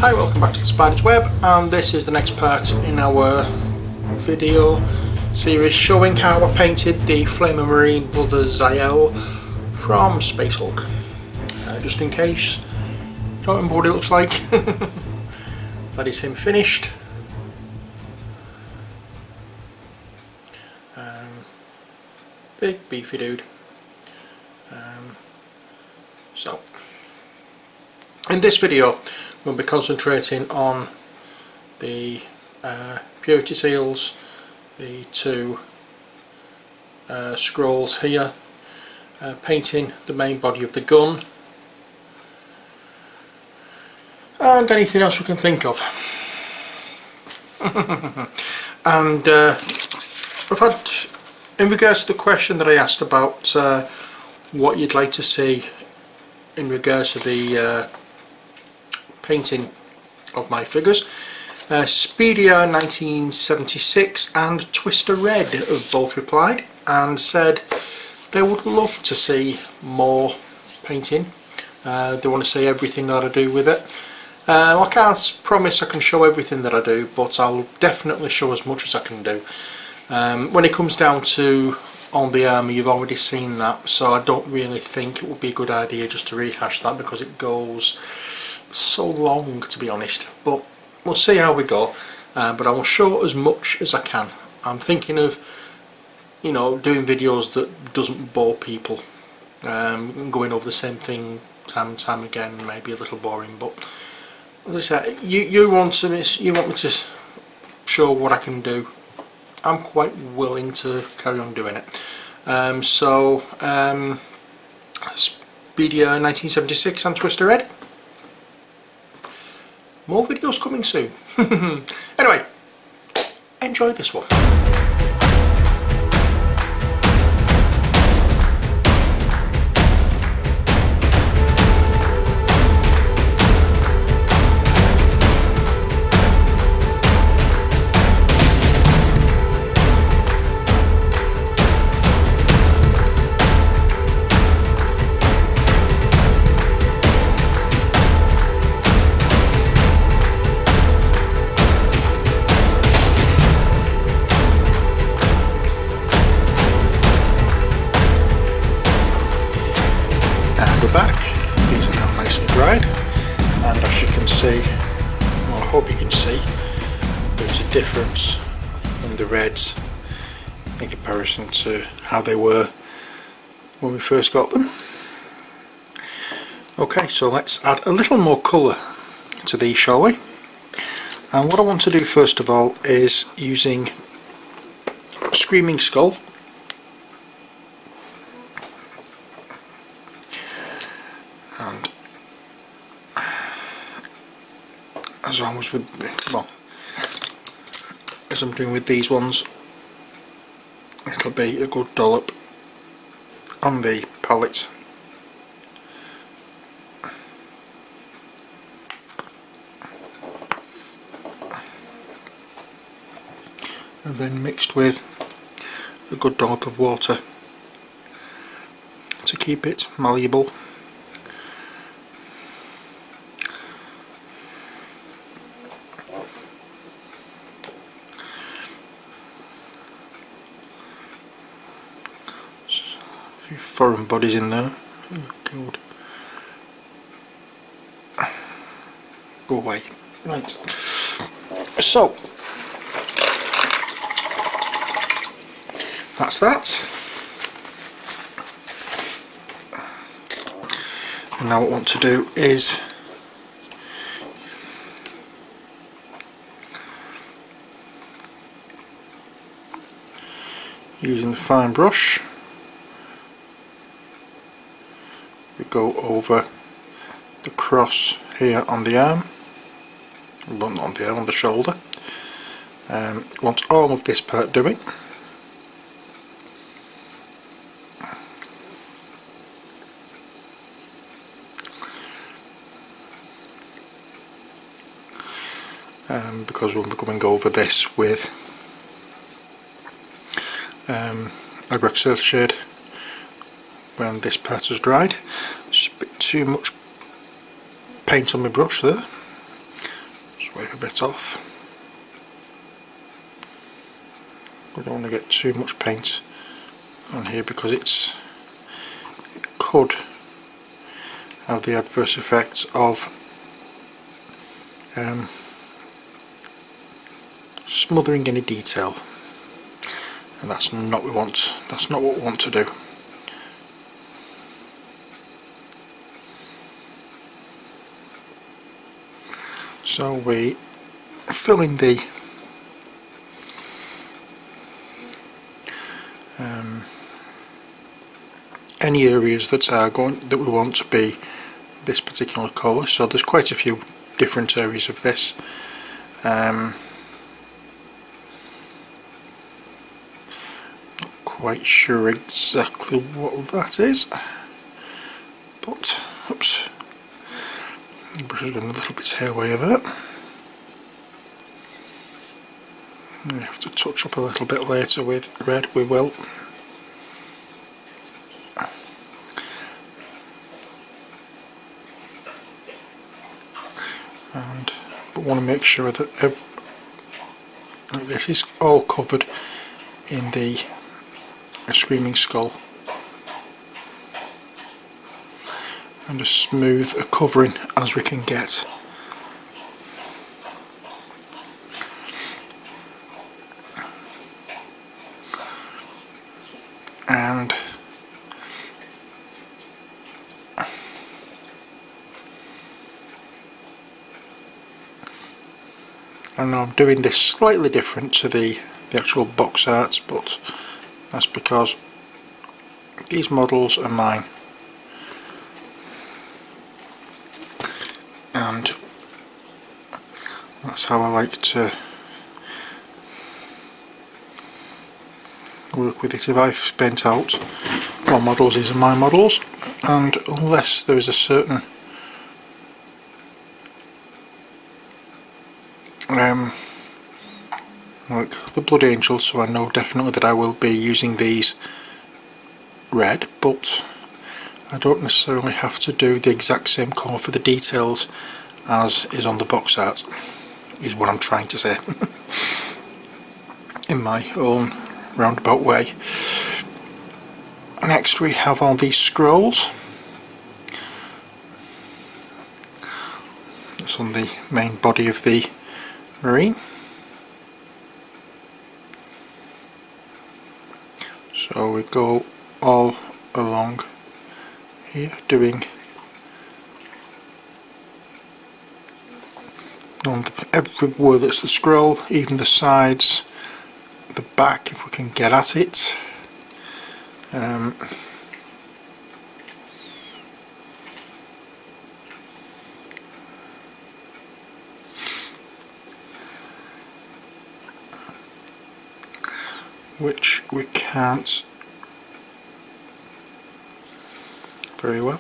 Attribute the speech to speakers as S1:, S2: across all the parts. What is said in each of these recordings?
S1: Hi, welcome back to the Spider's Web, and this is the next part in our video series showing how I painted the Flamer Marine Brother Azael from Space Hulk. Just in case you don't remember what it looks like, that is him finished. Big beefy dude. So in this video we'll be concentrating on the purity seals, the two scrolls here, painting the main body of the gun, and anything else we can think of. And we've had, in regards to the question that I asked about what you'd like to see in regards to the painting of my figures, Speedier 1976 and Twister Red have both replied and said they would love to see more painting. They want to see everything that I do with it. I can't promise I can show everything that I do, but I'll definitely show as much as I can do. When it comes down to on the armour, you've already seen that, so I don't really think it would be a good idea just to rehash that because it goes so long, to be honest. But we'll see how we go, but I will show as much as I can. I'm thinking of, you know, doing videos that doesn't bore people, going over the same thing time and time again, maybe a little boring, but as I say, you want me to show what I can do. I'm quite willing to carry on doing it. Speedier 1976 and Twister Red. More videos coming soon. Anyway, enjoy this one. We're back. These are now nicely dried, and as you can see, well, I hope you can see, there's a difference in the reds in comparison to how they were when we first got them. Okay, so let's add a little more colour to these, shall we? And what I want to do first of all is using Screaming Skull. And as always with, well, as I'm doing with these ones, it'll be a good dollop on the palette. And then mixed with a good dollop of water to keep it malleable. A few foreign bodies in there. Oh, God. Go away. Right. So that's that. And now what I want to do is using the fine brush, we go over the cross here on the arm, well, not on the arm, on the shoulder. Want all of this part doing. Because we'll be going over this with a Rex Earth shade when this part is dried. Just a bit too much paint on my brush there. Just wipe a bit off. We don't want to get too much paint on here because it could have the adverse effects of smothering any detail, and that's not what we want. That's not what we want to do. So we fill in the any areas that we want to be this particular colour. So there's quite a few different areas of this. Not quite sure exactly what that is, but oops, the brush has gone a little bit haywire there. We have to touch up a little bit later with red, we will. But want to make sure that this is all covered in the Screaming Skull, and as smooth a covering as we can get. And I know I'm doing this slightly different to the actual box art, but that's because these models are mine, and that's how I like to work with it. If I've spent out more models, these are my models, and unless there is a certain like the Blood Angel, so I know definitely that I will be using these red, but I don't necessarily have to do the exact same colour for the details as is on the box art, is what I'm trying to say in my own roundabout way. Next we have all these scrolls. It's on the main body of the Marine. So we go all along here doing on everywhere that's the scroll, even the sides, the back if we can get at it. Which we can't very well,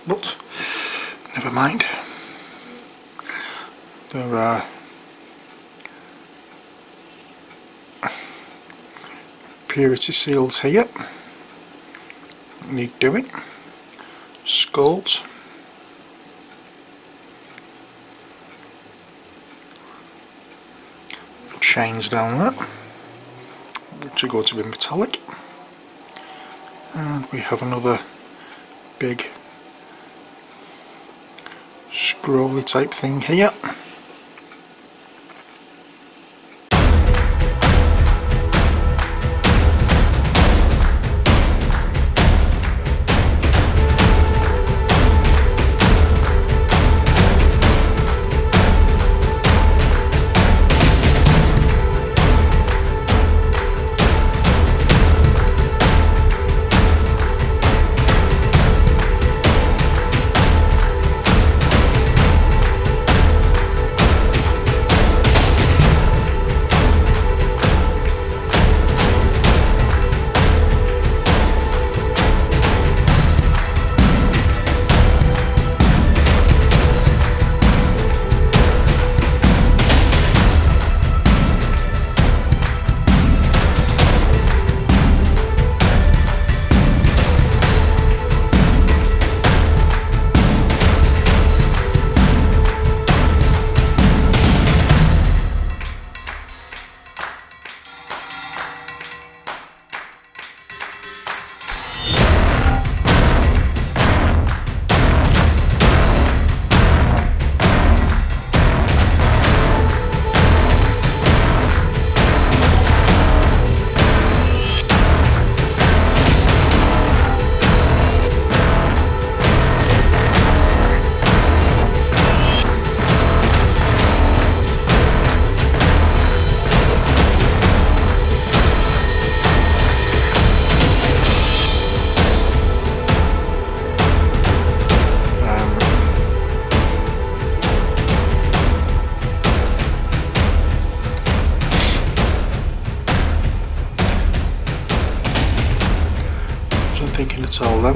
S1: but never mind. There are purity seals here, need doing, skulls, chains down there, which are going to be metallic, and we have another big scrolly type thing here.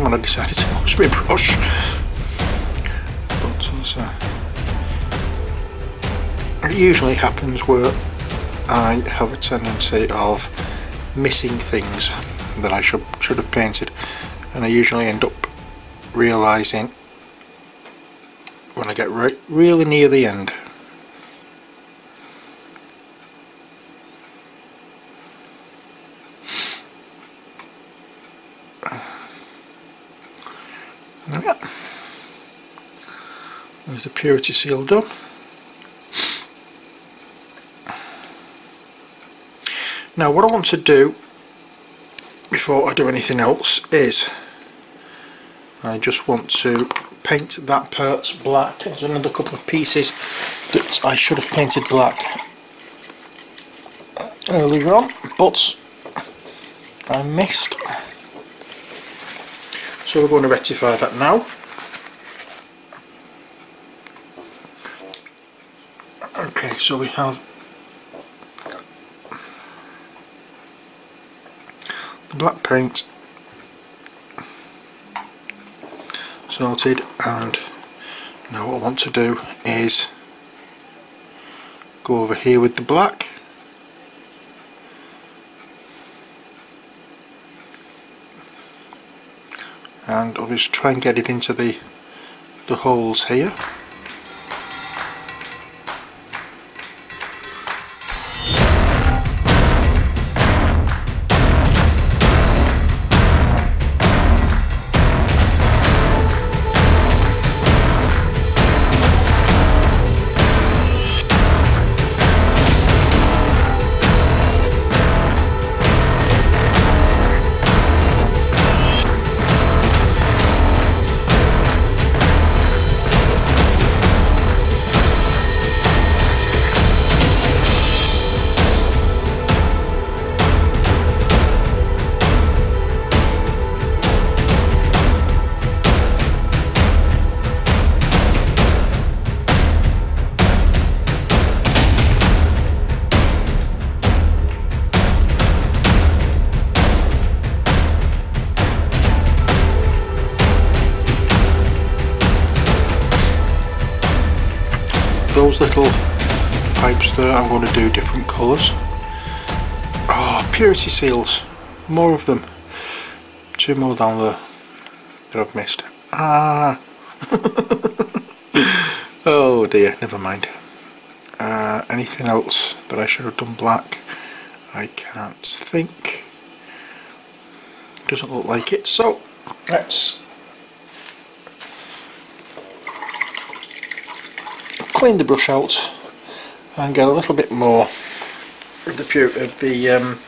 S1: on when I decided to wash my brush. But it usually happens where I have a tendency of missing things that I should have painted, and I usually end up realising when I get really near the end. Yeah. There's the purity seal done. Now what I want to do before I do anything else is I just want to paint that part black. There's another couple of pieces that I should have painted black earlier on, but I missed. So we're going to rectify that now. Okay, so we have the black paint sorted, and now what I want to do is go over here with the black and obviously try and get it into the holes here. Those little pipes there, I'm going to do different colours. Oh, purity seals, more of them. 2 more down there that I've missed. Ah. Oh dear, never mind. Anything else that I should have done black? I can't think. Doesn't look like it, so let's clean the brush out and get a little bit more of the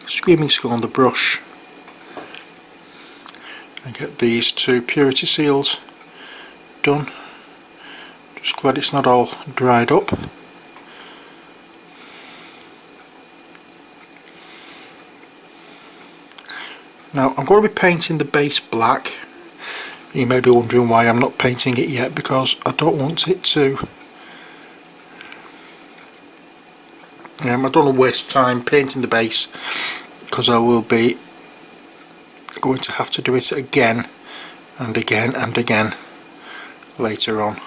S1: Screaming Skull on the brush, and get these 2 purity seals done. Just glad it's not all dried up. Now I'm going to be painting the base black. You may be wondering why I'm not painting it yet, because I don't want it to I don't want to waste time painting the base, because I will be going to have to do it again and again and again later on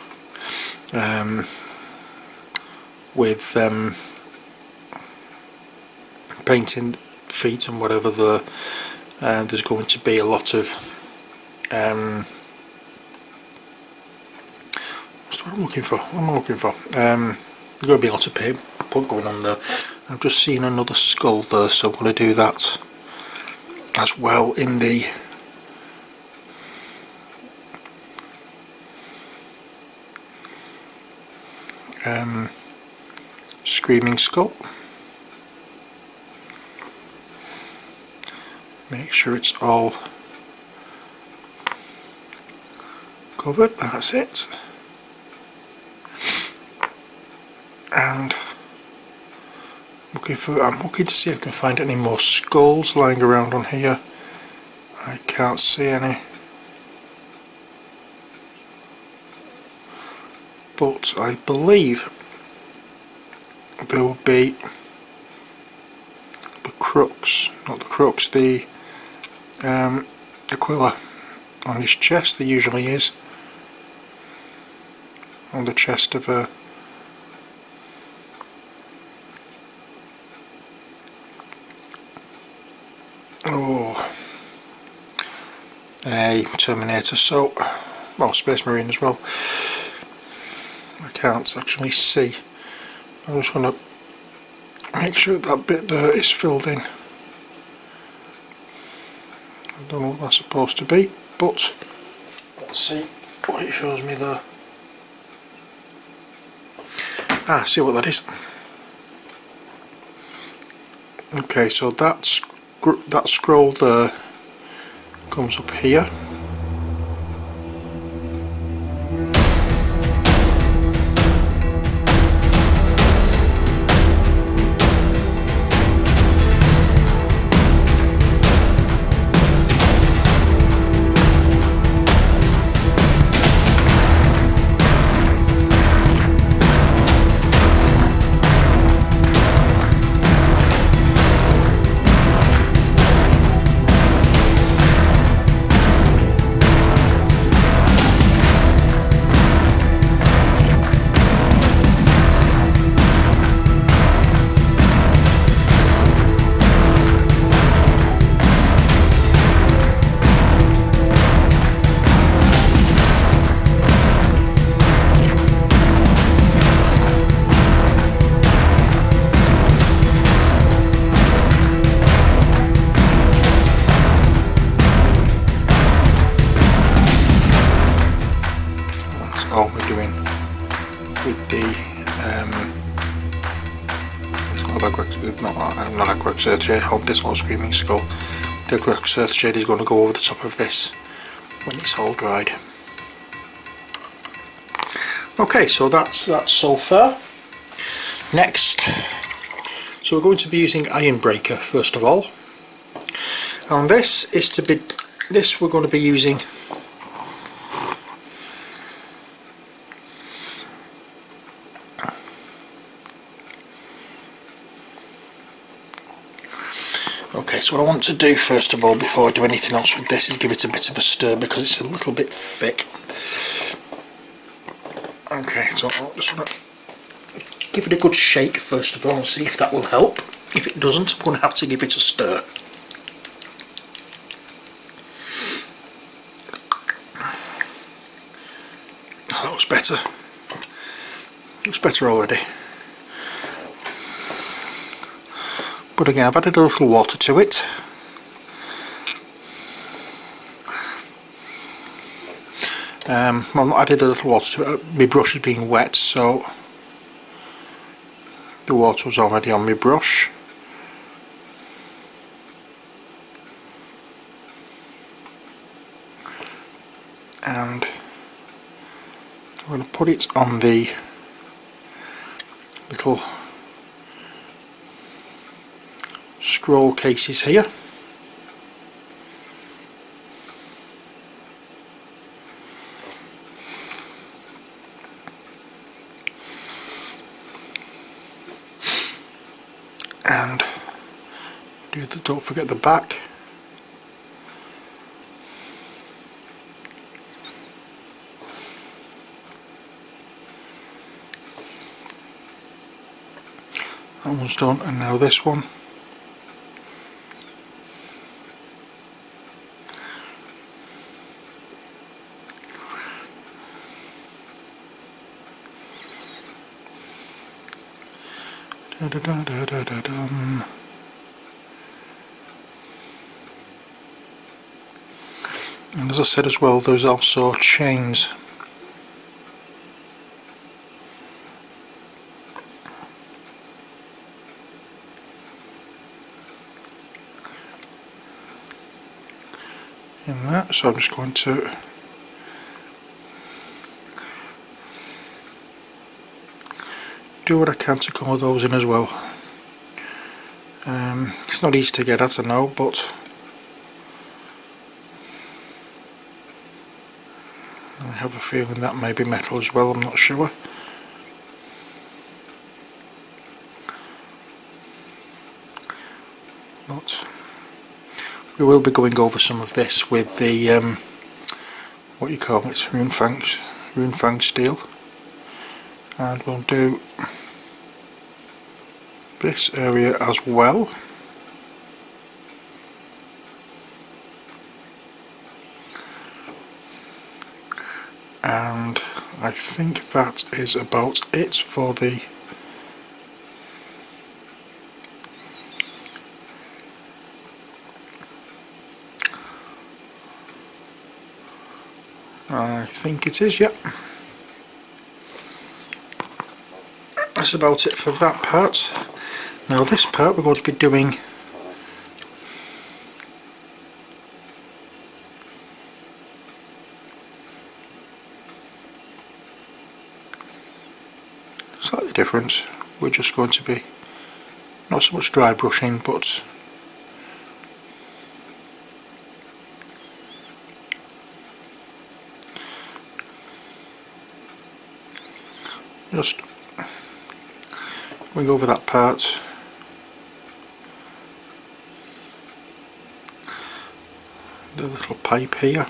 S1: with painting feet and whatever. There's going to be a lot of what's what I'm looking for? What am I looking for? There's going to be a lot of paint going on there. I've just seen another skull there, so I'm going to do that as well in the Screaming Skull. Make sure it's all covered, that's it. And I'm looking to see if I can find any more skulls lying around on here. I can't see any, but I believe there will be the crux, not the crux, the Aquila on his chest. There usually is on the chest of a Terminator, so, well, Space Marine as well. I can't actually see. I'm just going to make sure that bit there is filled in. I don't know what that's supposed to be, but let's see what it shows me there. Ah, see what that is. Okay, so that scroll there comes up here. All we're doing with the not a quick search shade, hope this little screaming skull. The quick search shade is going to go over the top of this when it's all dried. Okay, so that's that so far. Next, so we're going to be using Iron Breaker first of all, and this we're going to be using Okay, so what I want to do first of all before I do anything else with this is give it a bit of a stir because it's a little bit thick. Okay, so I just want to give it a good shake first of all and see if that will help. If it doesn't, I'm going to have to give it a stir. Oh, that was better. It was better already. But again, I've added a little water to it. Well, not added a little water to it. My brush has been wet, so the water was already on my brush. And I'm going to put it on the little scroll cases here. And don't forget the back. That one's done, and now this one. And as I said as well, there's also chains. In that, so I'm just going to do what I can to color those in as well. It's not easy to get at, I know, but I have a feeling that may be metal as well, I'm not sure. we will be going over some of this with the what you call it, rune fang steel, and we'll do this area as well. And I think that is about it for the I think it is, yep. That's about it for that part. Now this part we're going to be doing slightly different. We're just going to be not so much dry brushing, but just going over that part, the little pipe here,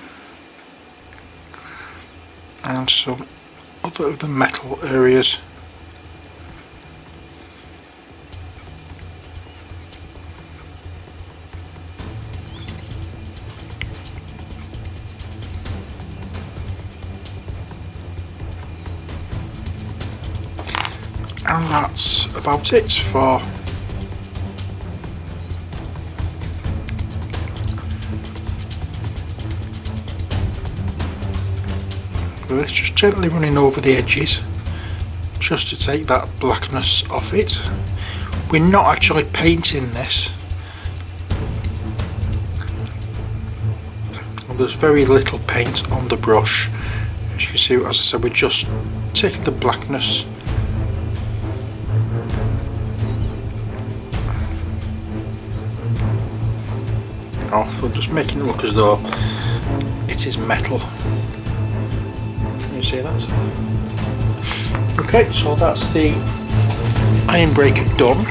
S1: and some other of the metal areas. And that's about it for this. Just gently running over the edges just to take that blackness off it. We're not actually painting this, and there's very little paint on the brush. As you can see, as I said, we're just taking the blackness off. We're just making it look as though it is metal. Can you see that? Okay, so that's the iron breaker done.